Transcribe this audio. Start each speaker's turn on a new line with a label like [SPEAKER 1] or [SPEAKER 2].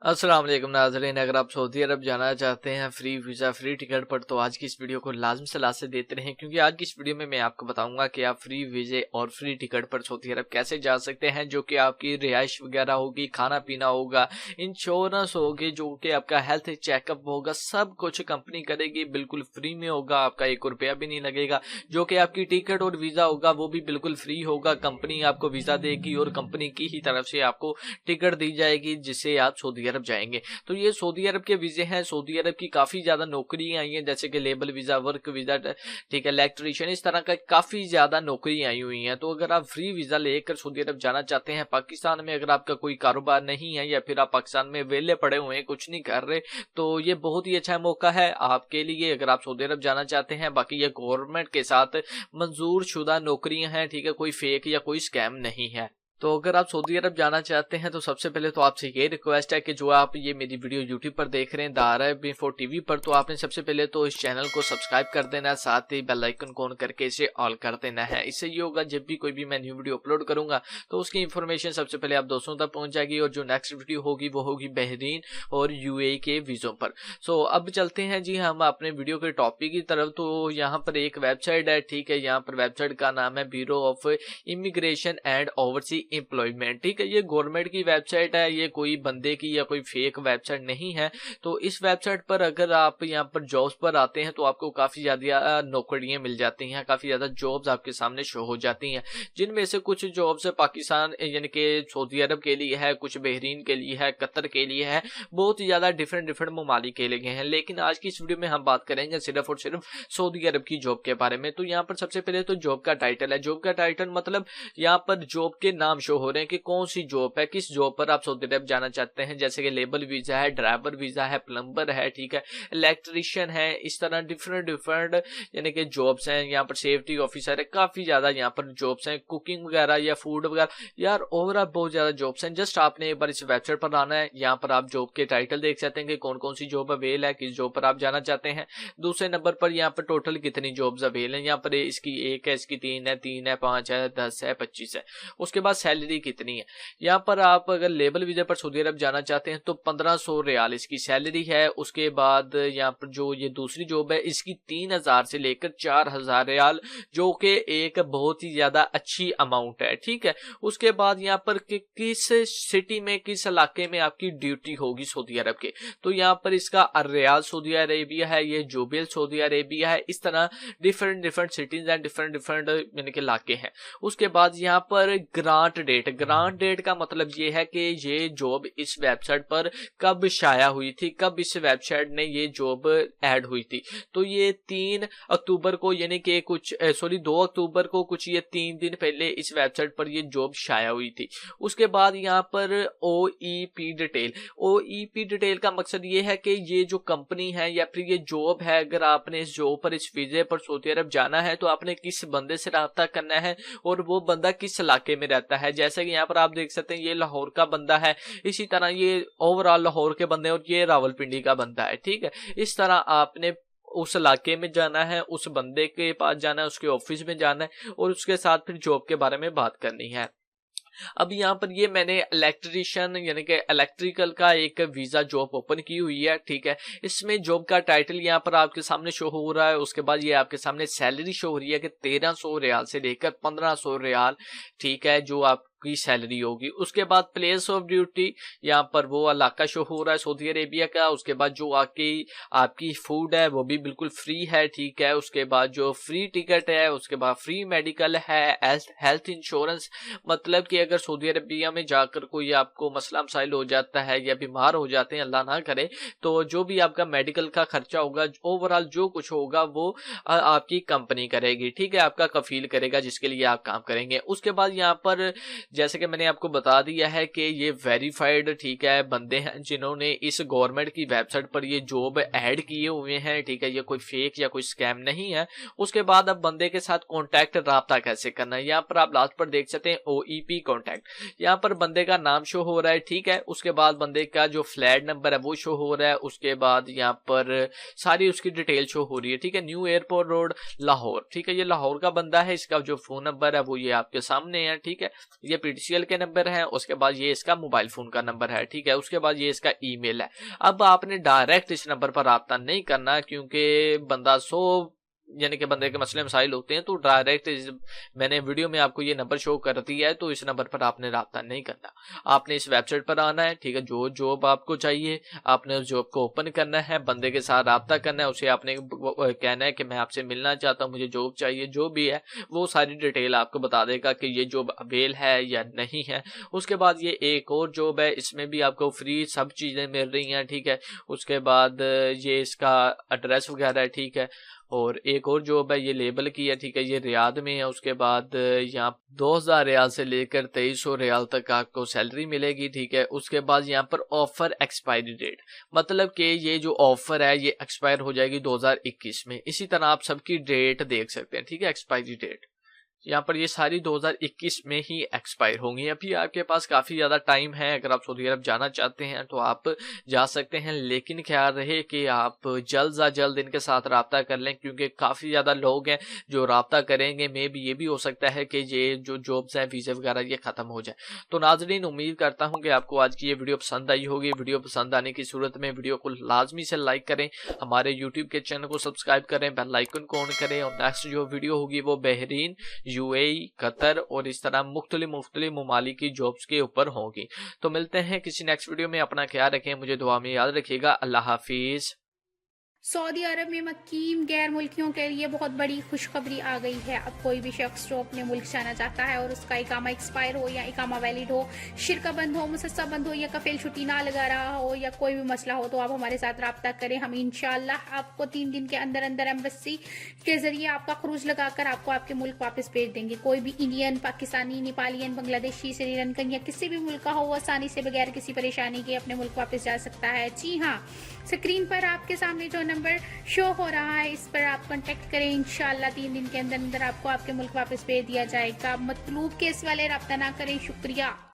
[SPEAKER 1] अस्सलाम वालेकुम नाज़रीन। अगर आप सऊदी अरब जाना चाहते हैं फ्री वीज़ा फ्री टिकट पर तो आज की इस वीडियो को लाजम से लास्ट से देते रहें, क्योंकि आज की इस वीडियो में मैं आपको बताऊंगा कि आप फ्री वीज़े और फ्री टिकट पर सऊदी अरब कैसे जा सकते हैं, जो कि आपकी रिहाइश वगैरह होगी, खाना पीना होगा, इंश्योरेंस होगी, जो कि आपका हेल्थ चेकअप होगा, सब कुछ कंपनी करेगी, बिल्कुल फ्री में होगा, आपका 1 रुपया भी नहीं लगेगा। जो कि आपकी टिकट और वीज़ा होगा वो भी बिल्कुल फ्री होगा। कंपनी आपको वीज़ा देगी और कंपनी की ही तरफ से आपको टिकट दी जाएगी जिससे आप सऊदी अरब जाएंगे। तो ये सऊदी अरब के वीजे हैं। सऊदी अरब की काफी ज्यादा नौकरियां आई हैं, जैसे कि लेबर वीजा, वर्क वीजा, ठीक है, इलेक्ट्रीशियन, इस तरह का काफी ज्यादा नौकरी आई हुई हैं। तो अगर आप फ्री वीजा लेकर सऊदी अरब जाना चाहते हैं पाकिस्तान में, अगर आपका कोई कारोबार नहीं है या फिर आप पाकिस्तान में वेले पड़े हुए हैं, कुछ नहीं कर रहे, तो ये बहुत ही अच्छा मौका है आपके लिए अगर आप सऊदी अरब जाना चाहते हैं। बाकी ये गवर्नमेंट के साथ मंजूर शुदा नौकरियां हैं, ठीक है, कोई फेक या कोई स्कैम नहीं है। तो अगर आप सऊदी अरब जाना चाहते हैं तो सबसे पहले तो आपसे ये रिक्वेस्ट है कि जो आप ये मेरी वीडियो यूट्यूब पर देख रहे हैं द अरब इन्फो टीवी पर, तो आपने सबसे पहले तो इस चैनल को सब्सक्राइब कर देना है, साथ ही बेल आइकन को ऑन करके इसे ऑल कर देना है। इससे ये होगा जब भी कोई भी मैं न्यू वीडियो अपलोड करूंगा तो उसकी इन्फॉर्मेशन सबसे पहले आप दोस्तों तक पहुंच जाएगी, और जो नेक्स्ट वीडियो होगी वो होगी बहरीन और यूएई के वीजों पर। सो अब चलते हैं जी हम अपने वीडियो के टॉपिक की तरफ। तो यहाँ पर एक वेबसाइट है, ठीक है, यहाँ पर वेबसाइट का नाम है bureau of immigration and oversee employment, ठीक है। ये गवर्नमेंट की वेबसाइट है, ये कोई बंदे की या कोई फेक वेबसाइट नहीं है। तो इस वेबसाइट पर अगर आप यहाँ पर जॉब्स पर आते हैं तो आपको काफी ज्यादा नौकरियां मिल जाती हैं, काफी ज्यादा जॉब्स आपके सामने शो हो जाती हैं, जिनमें से कुछ जॉब्स पाकिस्तान यानी कि सऊदी अरब के लिए है, कुछ बहरीन के लिए है, कतर के लिए है, बहुत ही ज्यादा डिफरेंट ममालिक के लिए हैं। लेकिन आज की इस वीडियो में हम बात करेंगे सिर्फ और सिर्फ सऊदी अरब की जॉब के बारे में। तो यहाँ पर सबसे पहले तो जॉब का टाइटल है। जॉब का टाइटल मतलब यहाँ पर जॉब के नाम शो हो रहे हैं कि कौन सी जॉब है, किस जॉब पर आप सऊदी अरब जाना चाहते हैं, जैसे कि लेबर वीजा है, ड्राइवर वीजा है, प्लम्बर है, ठीक है, इलेक्ट्रीशियन है, इस तरह डिफरेंट यानी कि जॉब्स हैं। यहाँ पर सेफ्टी ऑफिसर है, काफी ज्यादा यहाँ पर जॉब्स हैं, कुकिंग वगैरह या फूड वगैरह, यार ओवरऑल बहुत ज्यादा जॉब्स हैं। जस्ट आपने एक बार इस वेबसाइट पर आना है, यहाँ पर आप जॉब के टाइटल देख सकते हैं कि कौन कौन सी जॉब अवेल है, किस जॉब पर आप जाना चाहते हैं। दूसरे नंबर पर यहाँ पर टोटल कितनी जॉब्स अवेल है, यहाँ पर इसकी 1 है, इसकी 3 है, 5 है, 10 है, 25 है। उसके बाद सैलरी कितनी है, यहाँ पर आप अगर लेबर वीजा पर सऊदी अरब जाना चाहते हैं तो 1500 रियाल इसकी सैलरी है। उसके बाद यहाँ पर जो ये दूसरी जॉब है इसकी 3000 से लेकर 4000 रियाल, जो कि एक बहुत ही ज्यादा अच्छी अमाउंट है, ठीक है। उसके बाद यहाँ पर किस सिटी में, किस इलाके में आपकी ड्यूटी होगी सऊदी अरब के, तो यहाँ पर इसका रियाद सऊदी अरेबिया है, ये जुबैल सऊदी अरेबिया है, इस तरह डिफरेंट सिटीज एंड डिफरेंट यानी कि इलाके हैं। उसके बाद यहाँ पर ग्रांट डेट का मतलब ये है कि ये जॉब इस वेबसाइट पर कब शाया हुई थी, कब इस वेबसाइट ने ये जॉब ऐड हुई थी। तो ये 3 अक्टूबर को यानी कि 2 अक्टूबर को, कुछ ये 3 दिन पहले इस वेबसाइट पर ये जॉब शाया हुई थी। उसके बाद यहाँ पर ओईपी डिटेल का मकसद ये है कि ये जो कंपनी है या फिर ये जॉब है, अगर आपने इस जॉब पर, इस वीजे पर सऊदी अरब जाना है तो आपने किस बंदे से राब्ता करना है और वो बंदा किस इलाके में रहता है। जैसे कि यहाँ पर आप देख सकते हैं ये लाहौर का बंदा है, इसी तरह ये ओवरऑल लाहौर के बंदे और ये रावलपिंडी का बंदा है, ठीक है। इस तरह आपने उस इलाके में जाना है, उस बंदे के पास जाना है, उसके ऑफिस में जाना है और उसके साथ फिर जॉब के बारे में बात करनी है। अब यहाँ पर ये मैंने इलेक्ट्रीशियन यानी कि इलेक्ट्रिकल का एक वीजा जॉब ओपन की हुई है, ठीक है। इसमें जॉब का टाइटल यहाँ पर आपके सामने शो हो रहा है। उसके बाद ये आपके सामने सैलरी शो हो रही है कि 1300 रियाल से लेकर 1500 रियाल, ठीक है, जो आप की सैलरी होगी। उसके बाद प्लेस ऑफ ड्यूटी, यहाँ पर वो इलाका शो हो रहा है सऊदी अरेबिया का। उसके बाद जो आपकी फूड है वो भी बिल्कुल फ्री है, ठीक है। उसके बाद जो फ्री टिकट है, उसके बाद फ्री मेडिकल है, हेल्थ इंश्योरेंस, मतलब कि अगर सऊदी अरेबिया में जाकर कोई आपको मसला मसाइल हो जाता है या बीमार हो जाते हैं, अल्लाह ना करे, तो जो भी आपका मेडिकल का खर्चा होगा, ओवरऑल जो कुछ होगा वो आपकी कंपनी करेगी, ठीक है, आपका कफील करेगा जिसके लिए आप काम करेंगे। उसके बाद यहाँ पर जैसे कि मैंने आपको बता दिया है कि ये वेरीफाइड, ठीक है, बंदे हैं जिन्होंने इस गवर्नमेंट की वेबसाइट पर ये जॉब ऐड किए हुए हैं, ठीक है, ये कोई फेक या कोई स्कैम नहीं है। उसके बाद अब बंदे के साथ कॉन्टैक्ट राब्ता कैसे करना है, यहाँ पर आप लास्ट पर देख सकते हैं ओईपी कॉन्टैक्ट, यहाँ पर बंदे का नाम शो हो रहा है, ठीक है। उसके बाद बंदे का जो फ्लैट नंबर है वो शो हो रहा है। उसके बाद यहाँ पर सारी उसकी डिटेल शो हो रही है, ठीक है। न्यू एयरपोर्ट रोड लाहौर, ठीक है, ये लाहौर का बंदा है, इसका जो फोन नंबर है वो ये आपके सामने है, ठीक है। ये PTCL के नंबर हैं, उसके बाद ये इसका मोबाइल फ़ोन का नंबर है, ठीक है। उसके बाद ये इसका ईमेल है। अब आपने डायरेक्ट इस नंबर पर रब्ता नहीं करना, क्योंकि बंदा यानी कि बंदे के मसले मसाइल होते हैं, तो डायरेक्ट मैंने वीडियो में आपको ये नंबर शो कर दिया है, तो इस नंबर पर आपने रब्ता नहीं करना। आपने इस वेबसाइट पर आना है, ठीक है। जो जॉब आपको चाहिए आपने उस जॉब को ओपन करना है, बंदे के साथ रब्ता करना है, उसे आपने कहना है कि मैं आपसे मिलना चाहता हूँ, मुझे जॉब चाहिए। जो भी है वो सारी डिटेल आपको बता देगा कि ये जॉब अवेल है या नहीं है। उसके बाद ये एक और जॉब है, इसमें भी आपको फ्री सब चीज़ें मिल रही हैं, ठीक है। उसके बाद ये इसका एड्रेस वगैरह है, ठीक है। और एक और जॉब है, ये लेबल की है, ठीक है। ये रियाद में है। उसके बाद यहाँ 2000 रियाल से लेकर 2300 रियाल तक आपको सैलरी मिलेगी, ठीक है। उसके बाद यहाँ पर ऑफर एक्सपायरी डेट, मतलब कि ये जो ऑफर है ये एक्सपायर हो जाएगी 2021 में। इसी तरह आप सबकी डेट देख सकते हैं, ठीक है। एक्सपायरी डेट यहाँ पर ये सारी 2021 में ही एक्सपायर होंगी। अभी आपके पास काफ़ी ज़्यादा टाइम है, अगर आप सऊदी अरब जाना चाहते हैं तो आप जा सकते हैं, लेकिन ख्याल रहे कि आप जल्द से जल्द इनके साथ रब्ता कर लें, क्योंकि काफ़ी ज़्यादा लोग हैं जो रब्ता करेंगे। मे भी ये भी हो सकता है कि ये जो जॉब्स हैं वीज़े वगैरह ये ख़त्म हो जाए। तो नाज़रीन, उम्मीद करता हूँ कि आपको आज की ये वीडियो पसंद आई होगी। वीडियो पसंद आने की सूरत में वीडियो को लाजमी से लाइक करें, हमारे यूट्यूब के चैनल को सब्सक्राइब करें, बेल आइकन को ऑन करें, और नेक्स्ट जो वीडियो होगी वो बहरीन, UAE, कतर और इस तरह मुख्तलिफ ममालिक की जॉब्स के ऊपर होगी। तो मिलते हैं किसी नेक्स्ट वीडियो में। अपना ख्याल रखें, मुझे दुआ में याद रखिएगा। अल्लाह हाफिज।
[SPEAKER 2] सऊदी अरब में मुकीम गैर मुल्कियों के लिए बहुत बड़ी खुशखबरी आ गई है। अब कोई भी शख्स जो अपने मुल्क जाना चाहता है और उसका इकामा एक्सपायर हो या इकामा वैलिड हो, शिरका बंद हो, मुसस्सा बंद हो या कफील छुट्टी ना लगा रहा हो या कोई भी मसला हो, तो आप हमारे साथ रब्ता करें। हम इंशाल्लाह आपको 3 दिन के अंदर अंदर एम्बेसी के जरिए आपका खरूज लगाकर आपको आपके मुल्क वापस भेज देंगे। कोई भी इंडियन, पाकिस्तानी, नेपालियन, बांग्लादेशी, श्रीलंकन या किसी भी मुल्क का हो, वो आसानी से बगैर किसी परेशानी के अपने मुल्क वापस जा सकता है। जी हाँ, स्क्रीन पर आपके सामने जो नंबर शो हो रहा है इस पर आप कांटेक्ट करें। इंशाल्लाह 3 दिन के अंदर अंदर आपको आपके मुल्क वापस भेज दिया जाएगा। मतलूब केस वाले रब्ता ना करें। शुक्रिया।